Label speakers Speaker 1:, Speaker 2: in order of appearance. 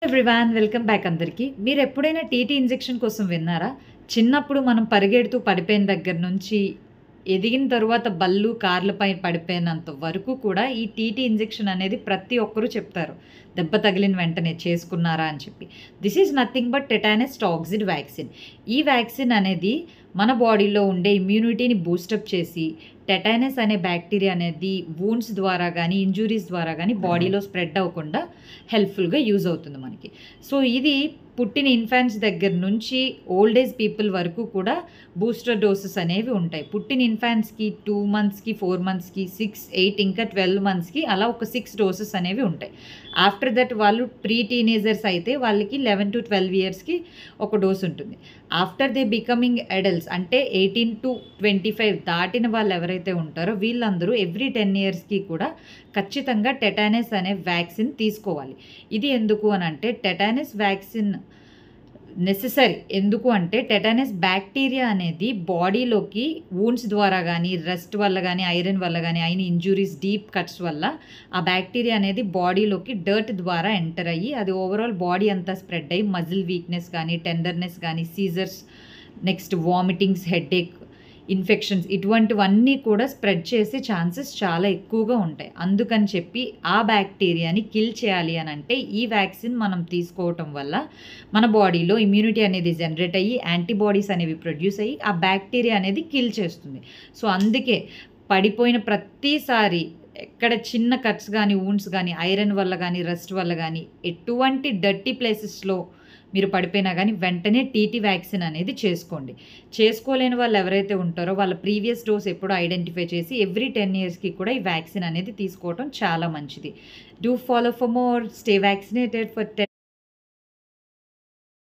Speaker 1: Everyone welcome back అందరికీ. మీరు ఎప్పుడైనా టీటీ ఇంజెక్షన్ కోసం విన్నారా? చిన్నప్పుడు మనం పరిగెడుతూ పడిపోయిన దగ్గర నుంచి ఎదిగిన తరువాత బళ్ళు, కార్లపై పడిపోయినంత వరకు కూడా ఈ టీటీ ఇంజెక్షన్ అనేది ప్రతి ఒక్కరూ చెప్తారు. దెబ్బ తగిలిన వెంటనే చేసుకున్నారా అని చెప్పి. This is nothing but tetanus toxoid vaccine. ఈ వ్యాక్సిన్ అనేది మన బాడీలో ఉండే ఇమ్యూనిటీని బూస్టప్ చేసి టెటానస్ అనే బ్యాక్టీరియా అనేది వూండ్స్ ద్వారా కానీ ఇంజురీస్ ద్వారా కానీ బాడీలో స్ప్రెడ్ అవ్వకుండా హెల్ప్ఫుల్గా యూజ్ అవుతుంది మనకి. సో ఇది పుట్టిన ఇన్ఫాంట్స్ దగ్గర నుంచి ఓల్డ్ ఏజ్ పీపుల్ వరకు కూడా బూస్టర్ డోసెస్ అనేవి ఉంటాయి. పుట్టిన ఇన్ఫాంట్స్కి 2 మంత్స్కి, 4 మంత్స్కి, 6, 8 ఇంకా 12 మంత్స్కి అలా ఒక 6 డోసెస్ అనేవి ఉంటాయి. ఆఫ్టర్ దట్ వాళ్ళు ప్రీ టీనేజర్స్ అయితే వాళ్ళకి 11 to 12 ఇయర్స్కి ఒక డోస్ ఉంటుంది. ఆఫ్టర్ దే బికమింగ్ అడల్ట్స్ అంటే 18 to 25 దాటిన వాళ్ళు ఎవరైతే ఉంటారో వీళ్ళందరూ ఎవ్రీ 10 ఇయర్స్కి కూడా ఖచ్చితంగా టెటానస్ అనే వ్యాక్సిన్ తీసుకోవాలి. ఇది ఎందుకు అని అంటే టెటానస్ వ్యాక్సిన్ నెసెసరీ. ఎందుకు అంటే టెటానస్ బ్యాక్టీరియా అనేది బాడీలోకి వూండ్స్ ద్వారా కానీ, రెస్ట్ వల్ల కానీ, ఐరన్ వల్ల కానీ, అయిన ఇంజురీస్, డీప్ కట్స్ వల్ల ఆ బ్యాక్టీరియా అనేది బాడీలోకి డర్ట్ ద్వారా ఎంటర్ అయ్యి అది ఓవరాల్ బాడీ అంతా స్ప్రెడ్ అయ్యి మజిల్ వీక్నెస్ కానీ, టెండర్నెస్ కానీ, seizures, next vomitings, headache, infections ఇటువంటివన్నీ కూడా స్ప్రెడ్ చేసే ఛాన్సెస్ చాలా ఎక్కువగా ఉంటాయి. అందుకని చెప్పి ఆ బ్యాక్టీరియాని కిల్ చేయాలి అని అంటే ఈ వ్యాక్సిన్ మనం తీసుకోవటం వల్ల మన బాడీలో ఇమ్యూనిటీ అనేది జనరేట్ అయ్యి యాంటీబాడీస్ అనేవి ప్రొడ్యూస్ అయ్యి ఆ బ్యాక్టీరియా అనేది కిల్ చేస్తుంది. సో అందుకే పడిపోయిన ప్రతిసారి ఎక్కడ చిన్న కట్స్ కానీ, వూండ్స్ కానీ, ఐరన్ వల్ల కానీ, రస్ట్ వల్ల కానీ, ఎటువంటి డర్టీ ప్లేసెస్లో మీరు పడిపోయినా కానీ వెంటనే టీటీ వ్యాక్సిన్ అనేది చేసుకోండి. చేసుకోలేని వాళ్ళు ఎవరైతే ఉంటారో వాళ్ళ ప్రీవియస్ డోస్ ఎప్పుడో ఐడెంటిఫై చేసి ఎవ్రీ 10 ఇయర్స్కి కూడా ఈ వ్యాక్సిన్ అనేది తీసుకోవడం చాలా మంచిది. Do follow for more, stay vaccinated for